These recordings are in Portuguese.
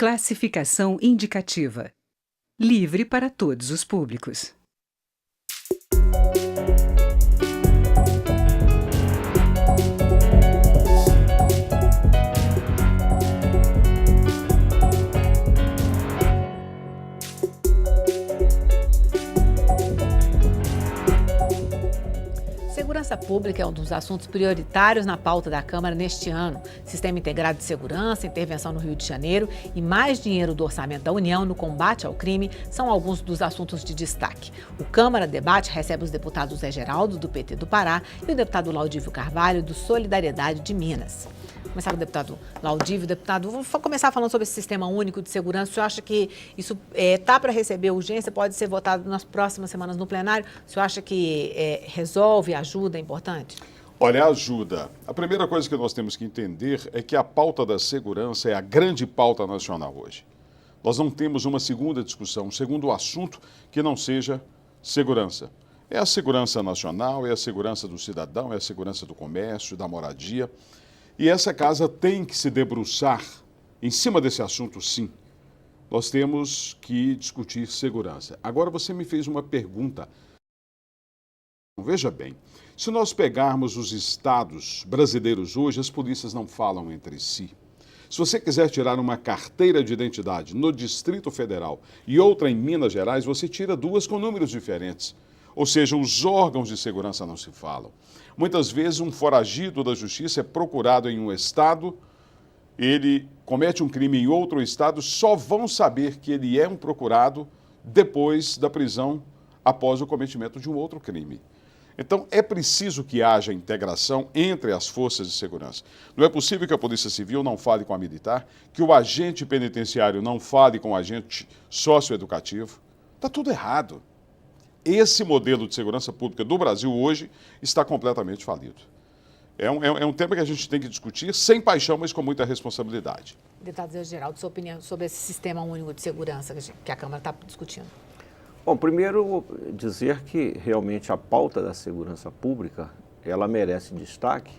Classificação indicativa. Livre para todos os públicos. Segurança pública é um dos assuntos prioritários na pauta da Câmara neste ano. Sistema integrado de segurança, intervenção no Rio de Janeiro e mais dinheiro do orçamento da União no combate ao crime são alguns dos assuntos de destaque. O Câmara Debate recebe os deputados Zé Geraldo, do PT do Pará, e o deputado Laudívio Carvalho, do Solidariedade de Minas. Vou começar com o deputado Laudívio. Deputado, vamos começar falando sobre esse sistema único de segurança. O senhor acha que isso está para receber urgência, pode ser votado nas próximas semanas no plenário? O senhor acha que resolve, ajuda, é importante? Olha, ajuda. A primeira coisa que nós temos que entender é que a pauta da segurança é a grande pauta nacional hoje. Nós não temos uma segunda discussão, um segundo assunto que não seja segurança. É a segurança nacional, é a segurança do cidadão, é a segurança do comércio, da moradia. E essa casa tem que se debruçar em cima desse assunto, sim. Nós temos que discutir segurança. Agora você me fez uma pergunta. Veja bem, se nós pegarmos os estados brasileiros hoje, as polícias não falam entre si. Se você quiser tirar uma carteira de identidade no Distrito Federal e outra em Minas Gerais, você tira duas com números diferentes. Ou seja, os órgãos de segurança não se falam. Muitas vezes um foragido da justiça é procurado em um estado, ele comete um crime em outro estado, só vão saber que ele é um procurado depois da prisão, após o cometimento de um outro crime. Então, é preciso que haja integração entre as forças de segurança. Não é possível que a Polícia Civil não fale com a militar, que o agente penitenciário não fale com o agente socioeducativo. Está tudo errado. Esse modelo de segurança pública do Brasil hoje está completamente falido. É um tema que a gente tem que discutir sem paixão, mas com muita responsabilidade. Deputado Zé Geraldo, sua opinião sobre esse sistema único de segurança que a Câmara está discutindo? Bom, primeiro dizer que realmente a pauta da segurança pública, ela merece destaque,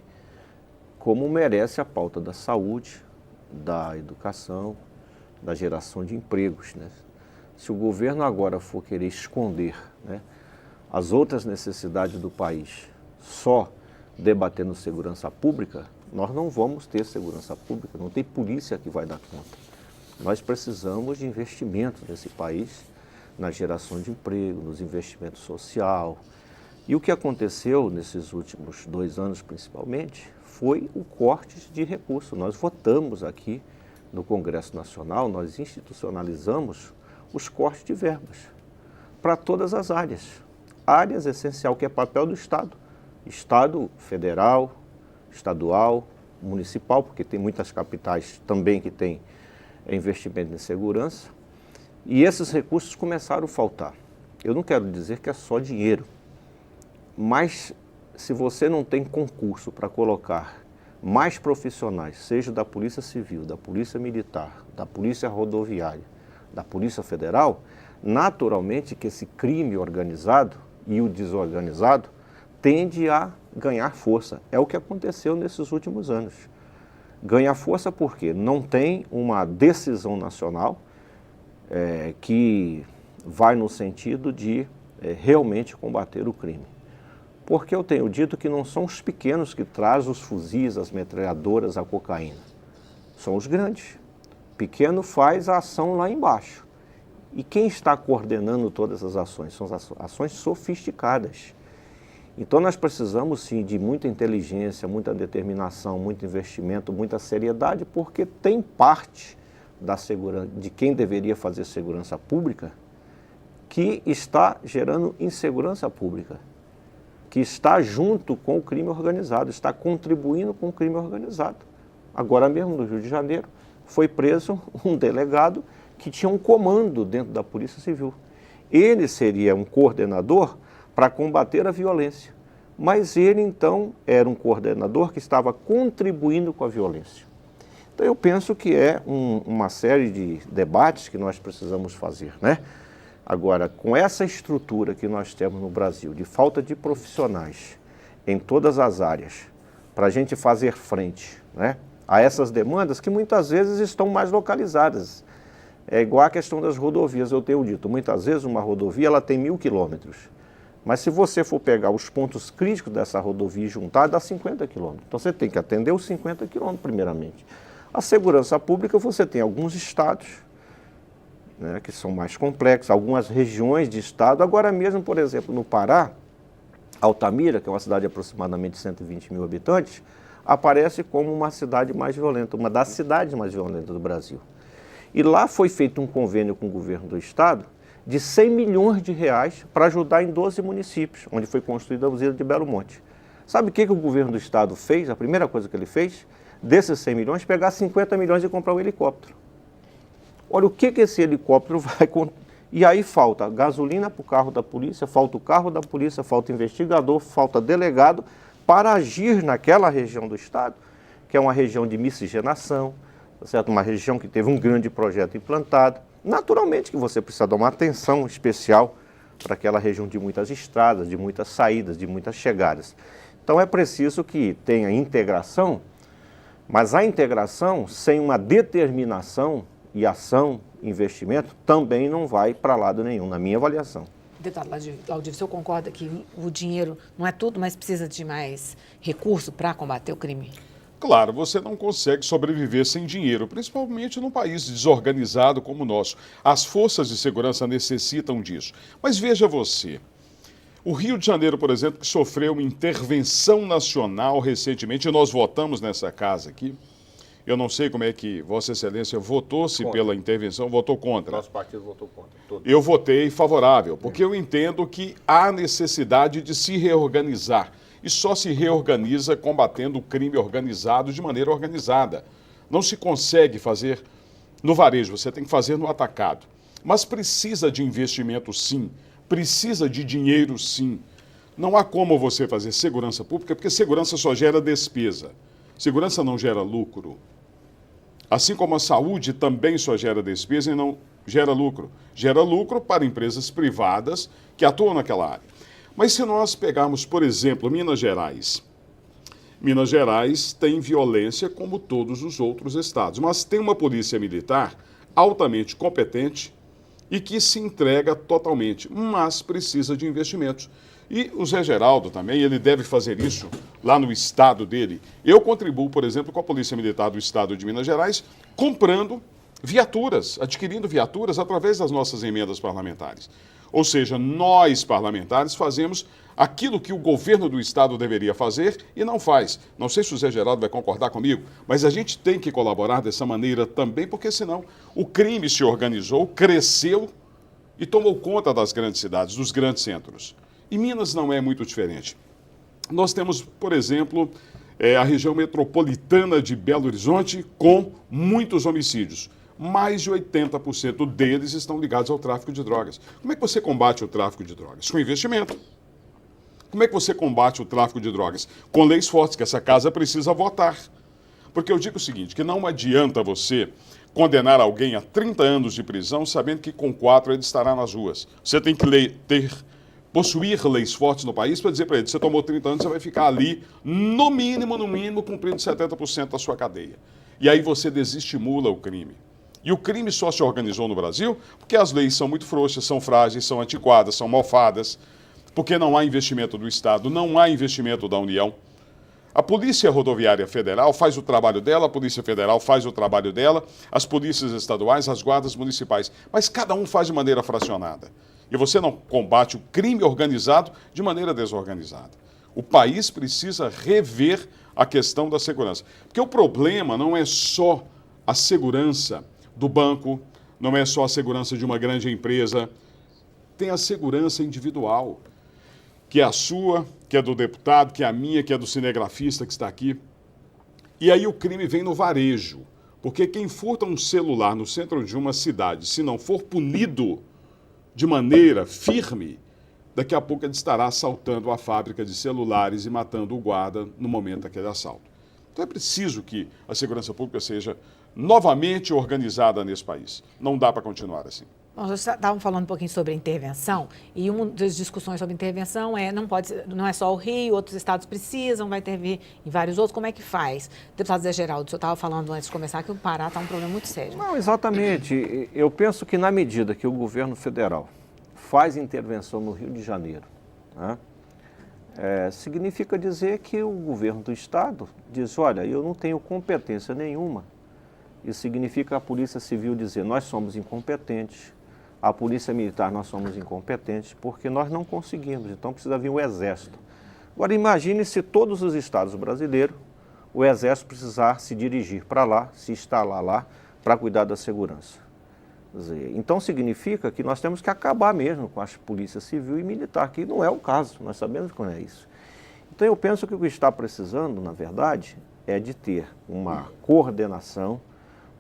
como merece a pauta da saúde, da educação, da geração de empregos, né? Se o governo agora for querer esconder, né, as outras necessidades do país só debatendo segurança pública, nós não vamos ter segurança pública, não tem polícia que vai dar conta. Nós precisamos de investimentos nesse país, na geração de emprego, nos investimentos social. E o que aconteceu nesses últimos 2 anos, principalmente, foi o corte de recursos. Nós votamos aqui no Congresso Nacional, nós institucionalizamos os cortes de verbas para todas as áreas. Áreas essencial, que é papel do Estado. Estado federal, estadual, municipal, porque tem muitas capitais também que têm investimento em segurança. E esses recursos começaram a faltar. Eu não quero dizer que é só dinheiro, mas se você não tem concurso para colocar mais profissionais, seja da Polícia Civil, da Polícia Militar, da Polícia Rodoviária, da Polícia Federal, naturalmente que esse crime organizado e o desorganizado tende a ganhar força. É o que aconteceu nesses últimos anos. Ganha força porque não tem uma decisão nacional que vai no sentido de realmente combater o crime. Porque eu tenho dito que não são os pequenos que trazem os fuzis, as metralhadoras, a cocaína. São os grandes. Pequeno faz a ação lá embaixo. E quem está coordenando todas as ações? São as ações sofisticadas. Então nós precisamos sim de muita inteligência, muita determinação, muito investimento, muita seriedade, porque tem parte da segurança, de quem deveria fazer segurança pública, que está gerando insegurança pública, que está junto com o crime organizado, está contribuindo com o crime organizado. Agora mesmo no Rio de Janeiro, foi preso um delegado que tinha um comando dentro da Polícia Civil. Ele seria um coordenador para combater a violência, mas ele então era um coordenador que estava contribuindo com a violência. Então eu penso que é uma série de debates que nós precisamos fazer, né? Agora, com essa estrutura que nós temos no Brasil, de falta de profissionais em todas as áreas, para a gente fazer frente, né, a essas demandas que muitas vezes estão mais localizadas. É igual a questão das rodovias, eu tenho dito. Muitas vezes uma rodovia ela tem 1.000 quilômetros. Mas se você for pegar os pontos críticos dessa rodovia e juntar, dá 50 quilômetros. Então você tem que atender os 50 quilômetros primeiramente. A segurança pública, você tem alguns estados, né, que são mais complexos, algumas regiões de estado. Agora mesmo, por exemplo, no Pará, Altamira, que é uma cidade de aproximadamente 120 mil habitantes, aparece como uma cidade mais violenta, uma das cidades mais violentas do Brasil. E lá foi feito um convênio com o governo do estado de 100 milhões de reais para ajudar em 12 municípios, onde foi construída a usina de Belo Monte. Sabe o que o governo do estado fez? A primeira coisa que ele fez, desses 100 milhões, pegar 50 milhões e comprar um helicóptero. Olha o que esse helicóptero vai... E aí falta gasolina para o carro da polícia, falta o carro da polícia, falta investigador, falta delegado para agir naquela região do estado, que é uma região de miscigenação, certo? Uma região que teve um grande projeto implantado. Naturalmente que você precisa dar uma atenção especial para aquela região de muitas estradas, de muitas saídas, de muitas chegadas. Então é preciso que tenha integração, mas a integração sem uma determinação e ação, investimento, também não vai para lado nenhum, na minha avaliação. Deputado Laudívio, o senhor concorda que o dinheiro não é tudo, mas precisa de mais recurso para combater o crime? Claro, você não consegue sobreviver sem dinheiro, principalmente num país desorganizado como o nosso. As forças de segurança necessitam disso. Mas veja você, o Rio de Janeiro, por exemplo, que sofreu uma intervenção nacional recentemente, e nós votamos nessa casa aqui. Eu não sei como é que Vossa Excelência votou-se pela intervenção, votou contra. Nosso partido votou contra. Todos. Eu votei favorável, porque eu entendo que há necessidade de se reorganizar. E só se reorganiza combatendo o crime organizado de maneira organizada. Não se consegue fazer no varejo, você tem que fazer no atacado. Mas precisa de investimento sim, precisa de dinheiro sim. Não há como você fazer segurança pública, porque segurança só gera despesa. Segurança não gera lucro. Assim como a saúde também só gera despesa e não gera lucro. Gera lucro para empresas privadas que atuam naquela área. Mas se nós pegarmos, por exemplo, Minas Gerais. Minas Gerais tem violência como todos os outros estados, mas tem uma polícia militar altamente competente e que se entrega totalmente, mas precisa de investimentos. E o Zé Geraldo também, ele deve fazer isso lá no estado dele. Eu contribuo, por exemplo, com a Polícia Militar do Estado de Minas Gerais, comprando viaturas, adquirindo viaturas através das nossas emendas parlamentares. Ou seja, nós parlamentares fazemos aquilo que o governo do estado deveria fazer e não faz. Não sei se o Zé Geraldo vai concordar comigo, mas a gente tem que colaborar dessa maneira também, porque senão o crime se organizou, cresceu e tomou conta das grandes cidades, dos grandes centros. E Minas não é muito diferente. Nós temos, por exemplo, a região metropolitana de Belo Horizonte com muitos homicídios. Mais de 80% deles estão ligados ao tráfico de drogas. Como é que você combate o tráfico de drogas? Com investimento. Como é que você combate o tráfico de drogas? Com leis fortes, que essa casa precisa votar. Porque eu digo o seguinte, que não adianta você condenar alguém a 30 anos de prisão sabendo que com 4 ele estará nas ruas. Você tem que possuir leis fortes no país para dizer para ele, você tomou 30 anos, você vai ficar ali, no mínimo, cumprindo 70% da sua cadeia. E aí você desestimula o crime. E o crime só se organizou no Brasil porque as leis são muito frouxas, são frágeis, são antiquadas, são mofadas, porque não há investimento do Estado, não há investimento da União. A Polícia Rodoviária Federal faz o trabalho dela, a Polícia Federal faz o trabalho dela, as polícias estaduais, as guardas municipais, mas cada um faz de maneira fracionada. E você não combate o crime organizado de maneira desorganizada. O país precisa rever a questão da segurança. Porque o problema não é só a segurança do banco, não é só a segurança de uma grande empresa. Tem a segurança individual, que é a sua, que é do deputado, que é a minha, que é do cinegrafista que está aqui. E aí o crime vem no varejo. Porque quem furta um celular no centro de uma cidade, se não for punido de maneira firme, daqui a pouco ele estará assaltando a fábrica de celulares e matando o guarda no momento daquele assalto. Então é preciso que a segurança pública seja novamente organizada nesse país. Não dá para continuar assim. Nós estávamos falando um pouquinho sobre intervenção e uma das discussões sobre intervenção não é só o Rio, outros estados precisam, vai intervir em vários outros. Como é que faz? Deputado Zé Geraldo, o senhor estava falando antes de começar que o Pará está um problema muito sério. Não, exatamente. Eu penso que na medida que o governo federal faz intervenção no Rio de Janeiro, né, significa dizer que o governo do estado diz, olha, eu não tenho competência nenhuma. Isso significa a Polícia Civil dizer, nós somos incompetentes. A Polícia Militar, nós somos incompetentes porque nós não conseguimos, então precisa vir o Exército. Agora imagine se todos os estados brasileiros, o Exército precisar se dirigir para lá, se instalar lá, para cuidar da segurança. Quer dizer, então significa que nós temos que acabar mesmo com a Polícia Civil e Militar, que não é o caso, nós sabemos que não é isso. Então eu penso que o que está precisando, na verdade, é de ter uma coordenação.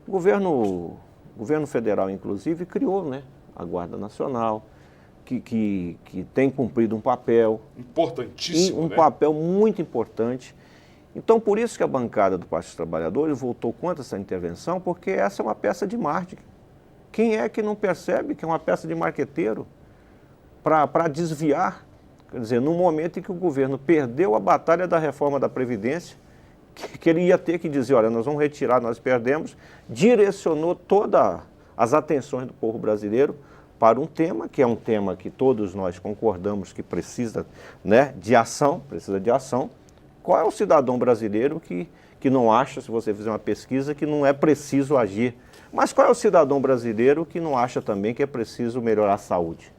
O governo federal, inclusive, criou, né, a Guarda Nacional, que tem cumprido um papel importantíssimo, né? Papel muito importante. Então, por isso que a bancada do Partido dos Trabalhadores votou contra essa intervenção, porque essa é uma peça de marketing. Quem é que não percebe que é uma peça de marqueteiro para desviar? Quer dizer, no momento em que o governo perdeu a batalha da reforma da Previdência, que ele ia ter que dizer, olha, nós vamos retirar, nós perdemos, direcionou todas as atenções do povo brasileiro para um tema, que é um tema que todos nós concordamos que precisa, né, de ação, precisa de ação. Qual é o cidadão brasileiro que não acha, se você fizer uma pesquisa, que não é preciso agir? Mas qual é o cidadão brasileiro que não acha também que é preciso melhorar a saúde?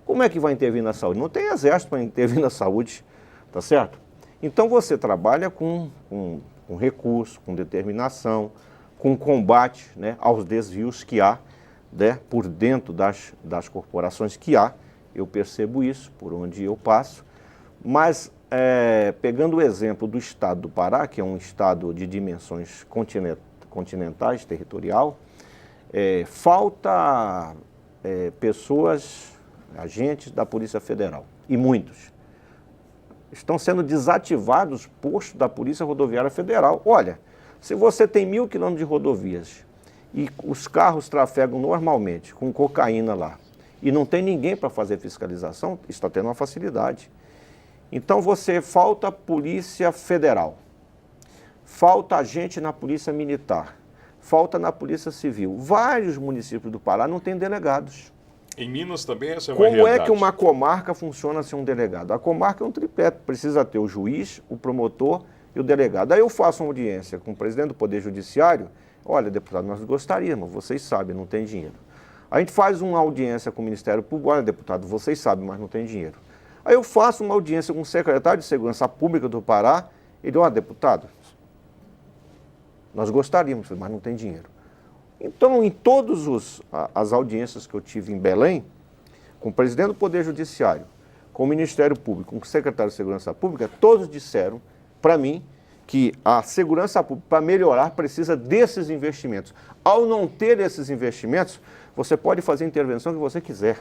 Como é que vai intervir na saúde? Não tem exército para intervir na saúde, tá certo? Então você trabalha com recurso, com determinação, com combate, né, aos desvios que há, né, por dentro das corporações que há. Eu percebo isso por onde eu passo. Mas, pegando o exemplo do estado do Pará, que é um estado de dimensões continentais, territorial, falta pessoas, agentes da Polícia Federal, e muitos. Estão sendo desativados postos da Polícia Rodoviária Federal. Olha, se você tem 1.000 quilômetros de rodovias e os carros trafegam normalmente com cocaína lá e não tem ninguém para fazer fiscalização, está tendo uma facilidade. Então falta Polícia Federal, falta agente na Polícia Militar, falta na Polícia Civil. Vários municípios do Pará não têm delegados. Em Minas também essa é uma realidade. Como é que uma comarca funciona sem um delegado? A comarca é um tripé, precisa ter o juiz, o promotor e o delegado. Aí eu faço uma audiência com o presidente do Poder Judiciário, olha, deputado, nós gostaríamos, vocês sabem, não tem dinheiro. A gente faz uma audiência com o Ministério Público, olha, deputado, vocês sabem, mas não tem dinheiro. Aí eu faço uma audiência com o secretário de Segurança Pública do Pará, ele, olha, deputado, nós gostaríamos, mas não tem dinheiro. Então, em todas as audiências que eu tive em Belém, com o presidente do Poder Judiciário, com o Ministério Público, com o secretário de Segurança Pública, todos disseram para mim que a segurança pública, para melhorar, precisa desses investimentos. Ao não ter esses investimentos, você pode fazer a intervenção que você quiser,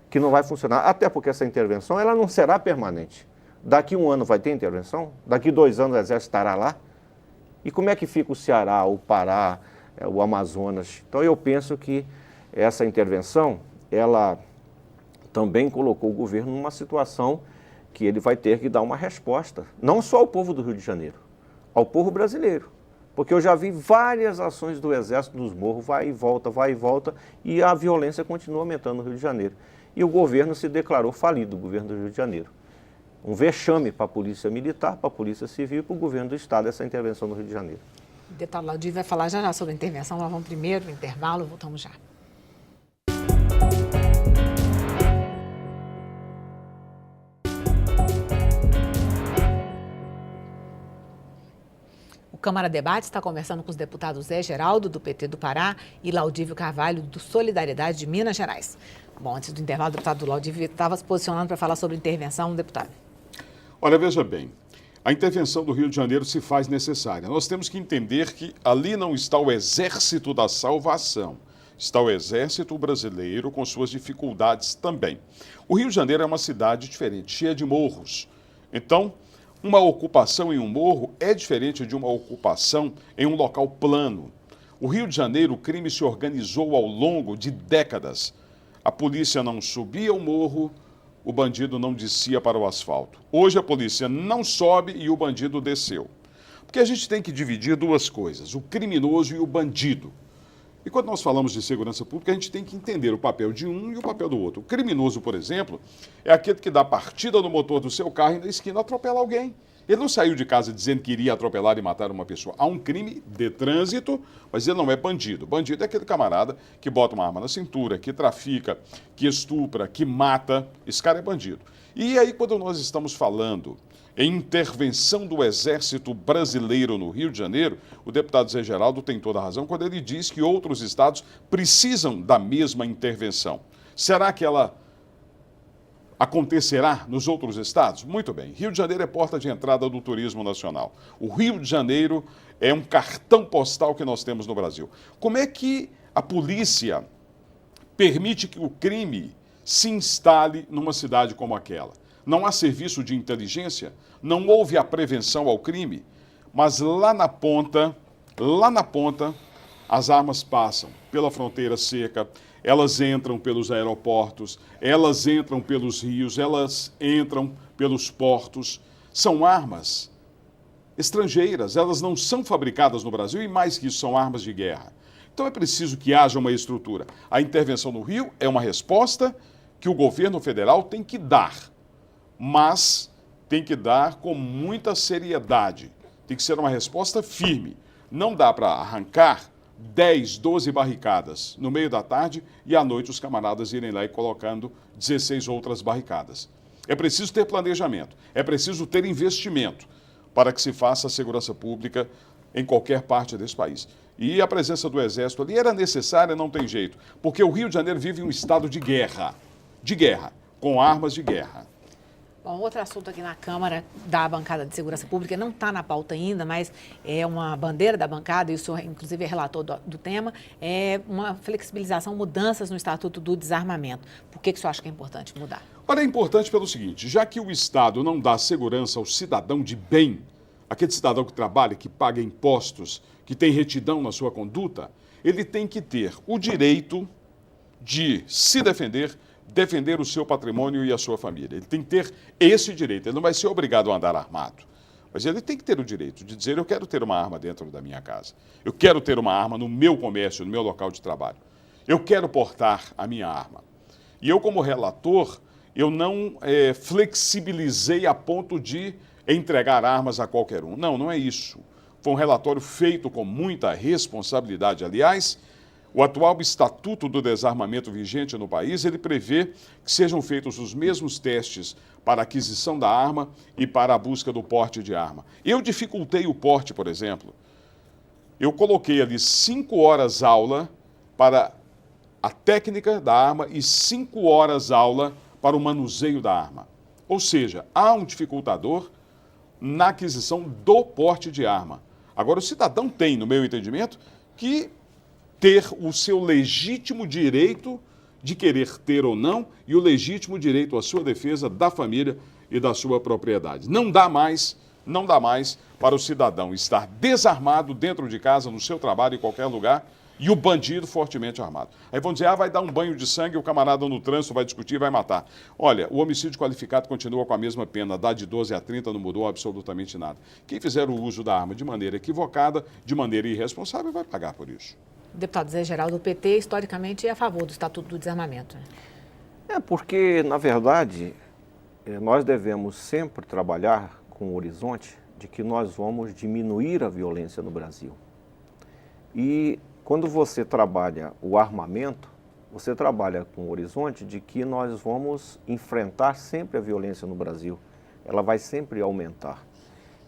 que não vai funcionar, até porque essa intervenção ela não será permanente. Daqui 1 ano vai ter intervenção, daqui 2 anos o Exército estará lá. E como é que fica o Ceará, o Pará, o Amazonas? Então eu penso que essa intervenção, ela também colocou o governo numa situação que ele vai ter que dar uma resposta, não só ao povo do Rio de Janeiro, ao povo brasileiro. Porque eu já vi várias ações do Exército nos morros, vai e volta, e a violência continua aumentando no Rio de Janeiro. E o governo se declarou falido, o governo do Rio de Janeiro. Um vexame para a Polícia Militar, para a Polícia Civil e para o governo do Estado, essa intervenção no Rio de Janeiro. O deputado Laudir vai falar já sobre a intervenção, nós vamos primeiro no intervalo, voltamos já. O Câmara Debate está conversando com os deputados Zé Geraldo, do PT do Pará, e Laudívio Carvalho, do Solidariedade de Minas Gerais. Bom, antes do intervalo, o deputado Laudívio estava se posicionando para falar sobre intervenção, deputado. Olha, veja bem, a intervenção do Rio de Janeiro se faz necessária. Nós temos que entender que ali não está o Exército da Salvação. Está o Exército Brasileiro com suas dificuldades também. O Rio de Janeiro é uma cidade diferente, cheia de morros. Então, uma ocupação em um morro é diferente de uma ocupação em um local plano. O Rio de Janeiro, o crime se organizou ao longo de décadas a polícia não subia o morro, o bandido não descia para o asfalto. Hoje a polícia não sobe e o bandido desceu. Porque a gente tem que dividir duas coisas, o criminoso e o bandido. E quando nós falamos de segurança pública, a gente tem que entender o papel de um e o papel do outro. O criminoso, por exemplo, é aquele que dá partida no motor do seu carro e na esquina atropela alguém. Ele não saiu de casa dizendo que iria atropelar e matar uma pessoa. Há um crime de trânsito, mas ele não é bandido. Bandido é aquele camarada que bota uma arma na cintura, que trafica, que estupra, que mata. Esse cara é bandido. E aí, quando nós estamos falando em intervenção do Exército Brasileiro no Rio de Janeiro, o deputado Zé Geraldo tem toda a razão quando ele diz que outros estados precisam da mesma intervenção. Será que ela acontecerá nos outros estados? Muito bem. Rio de Janeiro é porta de entrada do turismo nacional. O Rio de Janeiro é um cartão postal que nós temos no Brasil. Como é que a polícia permite que o crime se instale numa cidade como aquela? Não há serviço de inteligência, não houve a prevenção ao crime, mas lá na ponta, as armas passam pela fronteira seca, elas entram pelos aeroportos, elas entram pelos rios, elas entram pelos portos. São armas estrangeiras, elas não são fabricadas no Brasil e, mais que isso, são armas de guerra. Então é preciso que haja uma estrutura. A intervenção no Rio é uma resposta que o governo federal tem que dar, mas tem que dar com muita seriedade. Tem que ser uma resposta firme. Não dá para arrancar 10, 12 barricadas no meio da tarde e à noite os camaradas irem lá e colocando 16 outras barricadas. É preciso ter planejamento, é preciso ter investimento para que se faça a segurança pública em qualquer parte desse país. E a presença do Exército ali era necessária, não tem jeito, porque o Rio de Janeiro vive um estado de guerra, com armas de guerra. Bom, outro assunto aqui na Câmara da bancada de segurança pública, não está na pauta ainda, mas é uma bandeira da bancada, e o senhor inclusive é relator do tema, é uma flexibilização, mudanças no Estatuto do Desarmamento. Por que o senhor acha que é importante mudar? Olha, é importante pelo seguinte, já que o Estado não dá segurança ao cidadão de bem, aquele cidadão que trabalha, que paga impostos, que tem retidão na sua conduta, ele tem que ter o direito de se defender o seu patrimônio e a sua família. Ele tem que ter esse direito. Ele não vai ser obrigado a andar armado. Mas ele tem que ter o direito de dizer, eu quero ter uma arma dentro da minha casa. Eu quero ter uma arma no meu comércio, no meu local de trabalho. Eu quero portar a minha arma. E eu, como relator, eu não flexibilizei a ponto de entregar armas a qualquer um. Não, não é isso. Foi um relatório feito com muita responsabilidade. Aliás, o atual Estatuto do Desarmamento vigente no país, ele prevê que sejam feitos os mesmos testes para a aquisição da arma e para a busca do porte de arma. Eu dificultei o porte, por exemplo. Eu coloquei ali 5 horas aula para a técnica da arma e 5 horas aula para o manuseio da arma. Ou seja, há um dificultador na aquisição do porte de arma. Agora, o cidadão tem, no meu entendimento, que ter o seu legítimo direito de querer ter ou não e o legítimo direito à sua defesa da família e da sua propriedade. Não dá mais para o cidadão estar desarmado dentro de casa, no seu trabalho, em qualquer lugar, e o bandido fortemente armado. Aí vão dizer, vai dar um banho de sangue, o camarada no trânsito vai discutir e vai matar. Olha, o homicídio qualificado continua com a mesma pena, dá de 12 a 30, não mudou absolutamente nada. Quem fizer o uso da arma de maneira equivocada, de maneira irresponsável, vai pagar por isso. O deputado Zé Geraldo, do PT, historicamente é a favor do Estatuto do Desarmamento. É porque, na verdade, nós devemos sempre trabalhar com o horizonte de que nós vamos diminuir a violência no Brasil. E quando você trabalha o armamento, você trabalha com o horizonte de que nós vamos enfrentar sempre a violência no Brasil. Ela vai sempre aumentar.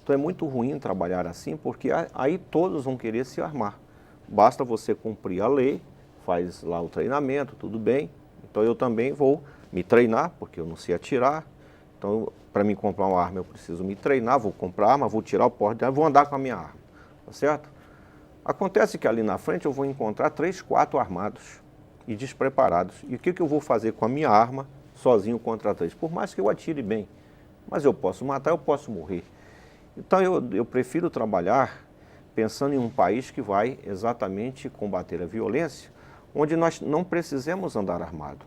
Então é muito ruim trabalhar assim, porque aí todos vão querer se armar. Basta você cumprir a lei, faz lá o treinamento, tudo bem. Então eu também vou me treinar, porque eu não sei atirar. Então, para mim comprar uma arma, eu preciso me treinar, vou comprar arma, vou tirar o porte dela, vou andar com a minha arma, tá certo? Acontece que ali na frente eu vou encontrar 3, 4 armados e despreparados. E o que eu vou fazer com a minha arma sozinho contra 3? Por mais que eu atire bem, mas eu posso matar, eu posso morrer. Então eu prefiro trabalhar pensando em um país que vai exatamente combater a violência, onde nós não precisamos andar armado.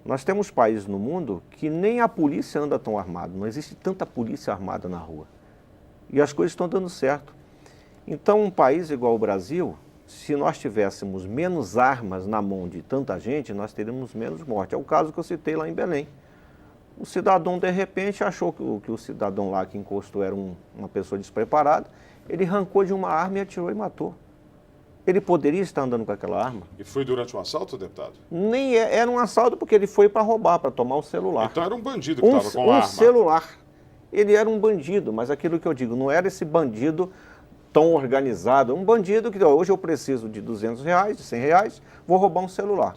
Nós temos países no mundo que nem a polícia anda tão armada, não existe tanta polícia armada na rua. E as coisas estão dando certo. Então, um país igual o Brasil, se nós tivéssemos menos armas na mão de tanta gente, nós teríamos menos morte. É o caso que eu citei lá em Belém. O cidadão, de repente, achou que o cidadão lá que encostou era uma pessoa despreparada, ele arrancou de uma arma e atirou e matou. Ele poderia estar andando com aquela arma. E foi durante um assalto, deputado? Nem era um assalto porque ele foi para roubar, para tomar o celular. Então era um bandido que estava com a arma. Um celular. Ele era um bandido, mas aquilo que eu digo, não era esse bandido tão organizado. Um bandido que hoje eu preciso de R$200, de R$100, vou roubar um celular.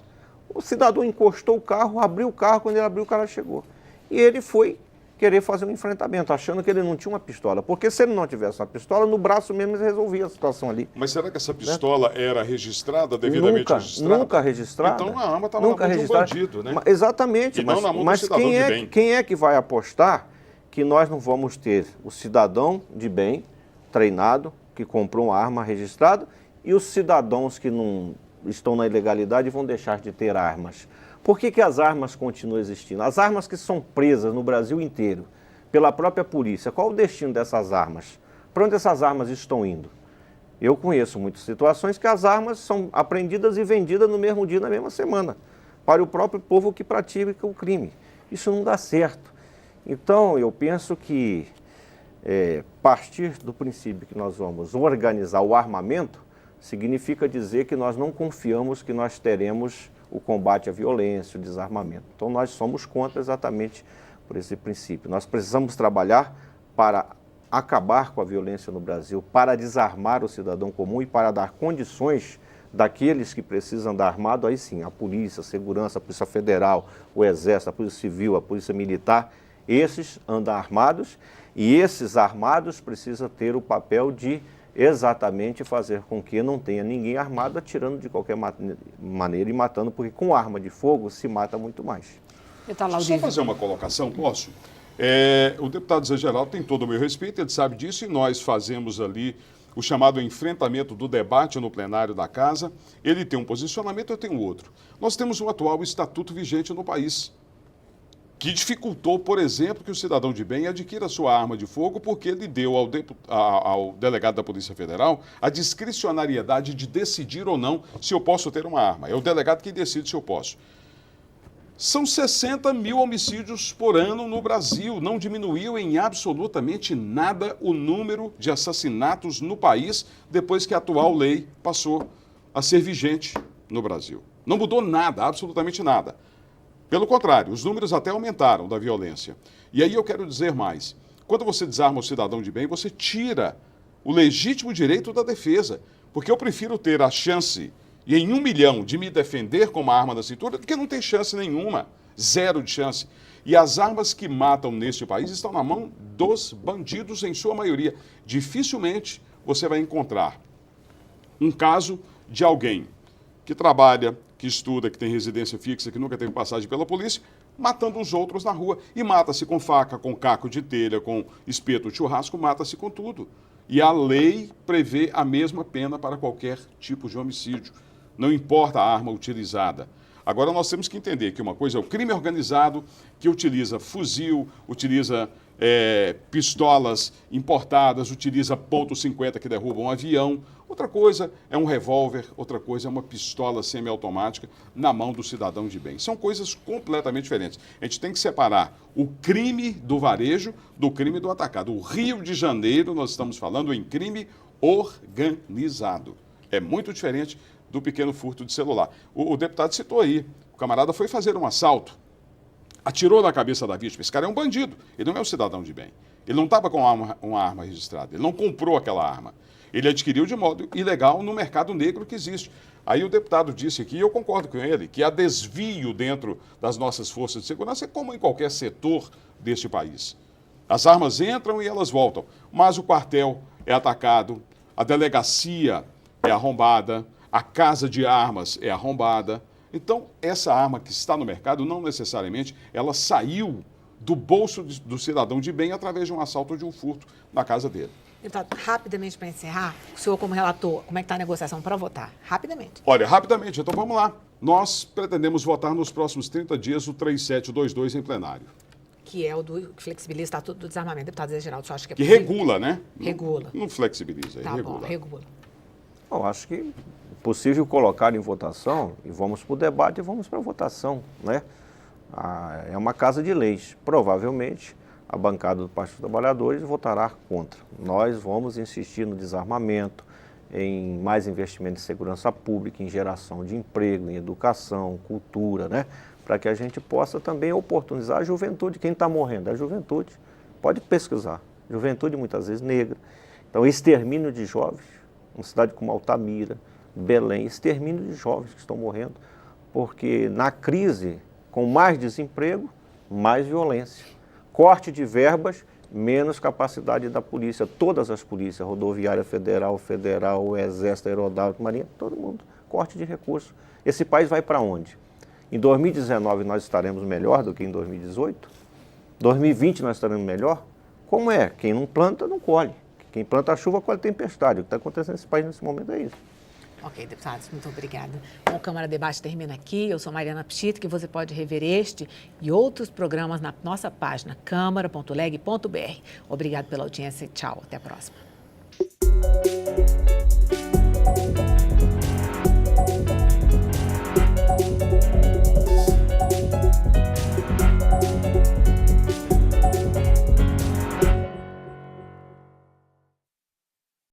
O cidadão encostou o carro, abriu o carro, quando ele abriu o cara chegou. E ele foi querer fazer um enfrentamento, achando que ele não tinha uma pistola. Porque se ele não tivesse uma pistola, no braço mesmo ele resolvia a situação ali. Mas será que essa pistola era registrada, devidamente registrada? Nunca registrada. Então a arma estava na mão de um bandido, né? Exatamente. E não na mão do cidadão de bem. Quem é que vai apostar que nós não vamos ter o cidadão de bem, treinado, que comprou uma arma registrada, e os cidadãos que não estão na ilegalidade vão deixar de ter armas? Por que as armas continuam existindo? As armas que são presas no Brasil inteiro, pela própria polícia, qual o destino dessas armas? Para onde essas armas estão indo? Eu conheço muitas situações que as armas são apreendidas e vendidas no mesmo dia, na mesma semana, para o próprio povo que pratica o crime. Isso não dá certo. Então, eu penso que partir do princípio que nós vamos organizar o armamento, significa dizer que nós não confiamos que nós teremos o combate à violência, o desarmamento. Então, nós somos contra exatamente por esse princípio. Nós precisamos trabalhar para acabar com a violência no Brasil, para desarmar o cidadão comum e para dar condições daqueles que precisam andar armado, aí sim, a polícia, a segurança, a Polícia Federal, o Exército, a Polícia Civil, a Polícia Militar, esses andam armados e esses armados precisam ter o papel de exatamente fazer com que não tenha ninguém armado atirando de qualquer maneira e matando, porque com arma de fogo se mata muito mais. Deixa eu só fazer uma colocação, posso? O deputado Zé Geraldo tem todo o meu respeito, ele sabe disso, e nós fazemos ali o chamado enfrentamento do debate no plenário da Casa. Ele tem um posicionamento, eu tenho outro. Nós temos um atual estatuto vigente no país, que dificultou, por exemplo, que o cidadão de bem adquira sua arma de fogo porque ele deu ao delegado da Polícia Federal a discricionariedade de decidir ou não se eu posso ter uma arma. É o delegado que decide se eu posso. São 60 mil homicídios por ano no Brasil. Não diminuiu em absolutamente nada o número de assassinatos no país depois que a atual lei passou a ser vigente no Brasil. Não mudou nada, absolutamente nada. Pelo contrário, os números até aumentaram da violência. E aí eu quero dizer mais. Quando você desarma o cidadão de bem, você tira o legítimo direito da defesa. Porque eu prefiro ter a chance, e em 1 milhão, de me defender com uma arma na cintura, do que não ter chance nenhuma. Zero de chance. E as armas que matam neste país estão na mão dos bandidos, em sua maioria. Dificilmente você vai encontrar um caso de alguém que trabalha, que estuda, que tem residência fixa, que nunca teve passagem pela polícia, matando os outros na rua. E mata-se com faca, com caco de telha, com espeto de churrasco, mata-se com tudo. E a lei prevê a mesma pena para qualquer tipo de homicídio. Não importa a arma utilizada. Agora nós temos que entender que uma coisa é o crime organizado, que utiliza fuzil, utiliza pistolas importadas, utiliza .50 que derruba um avião. Outra coisa é um revólver, outra coisa é uma pistola semiautomática na mão do cidadão de bem. São coisas completamente diferentes. A gente tem que separar o crime do varejo do crime do atacado. O Rio de Janeiro, nós estamos falando em crime organizado. É muito diferente do pequeno furto de celular. O deputado citou aí, o camarada foi fazer um assalto, atirou na cabeça da vítima. Esse cara é um bandido, ele não é um cidadão de bem. Ele não estava com uma arma registrada, ele não comprou aquela arma. Ele adquiriu de modo ilegal no mercado negro que existe. Aí o deputado disse aqui, e eu concordo com ele, que há desvio dentro das nossas forças de segurança, como em qualquer setor deste país. As armas entram e elas voltam, mas o quartel é atacado, a delegacia é arrombada, a casa de armas é arrombada. Então, essa arma que está no mercado, não necessariamente, ela saiu do bolso do cidadão de bem através de um assalto ou de um furto na casa dele. Deputado, rapidamente para encerrar, o senhor como relator, como é que está a negociação para votar? Rapidamente. Olha, rapidamente, então vamos lá. Nós pretendemos votar nos próximos 30 dias o 3722 em plenário. Que é o do que flexibiliza o Estatuto do Desarmamento. Deputado Zé Geraldo, você acha que é Que possível? regula, né? Regula. Não flexibiliza, Tá regula. bom, regula. Eu acho que é possível colocar em votação e vamos para o debate e vamos para a votação, né? É uma casa de leis. Provavelmente a bancada do Partido dos Trabalhadores votará contra. Nós vamos insistir no desarmamento, em mais investimento em segurança pública, em geração de emprego, em educação, cultura, né? Para que a gente possa também oportunizar a juventude. Quem está morrendo é a juventude. Pode pesquisar. Juventude muitas vezes negra. Então, extermínio de jovens, uma cidade como Altamira, Belém, extermínio de jovens que estão morrendo, porque na crise, com mais desemprego, mais violência. Corte de verbas, menos capacidade da polícia, todas as polícias, rodoviária federal, exército, aeronáutica, marinha, todo mundo, corte de recursos. Esse país vai para onde? Em 2019 nós estaremos melhor do que em 2018? 2020 nós estaremos melhor? Como é? Quem não planta, não colhe. Quem planta a chuva, colhe tempestade. O que está acontecendo nesse país nesse momento é isso. Ok, deputados, muito obrigada. Bom, o Câmara Debate termina aqui. Eu sou Mariana Pschito, que você pode rever este e outros programas na nossa página câmara.leg.br. Obrigado pela audiência e tchau. Até a próxima.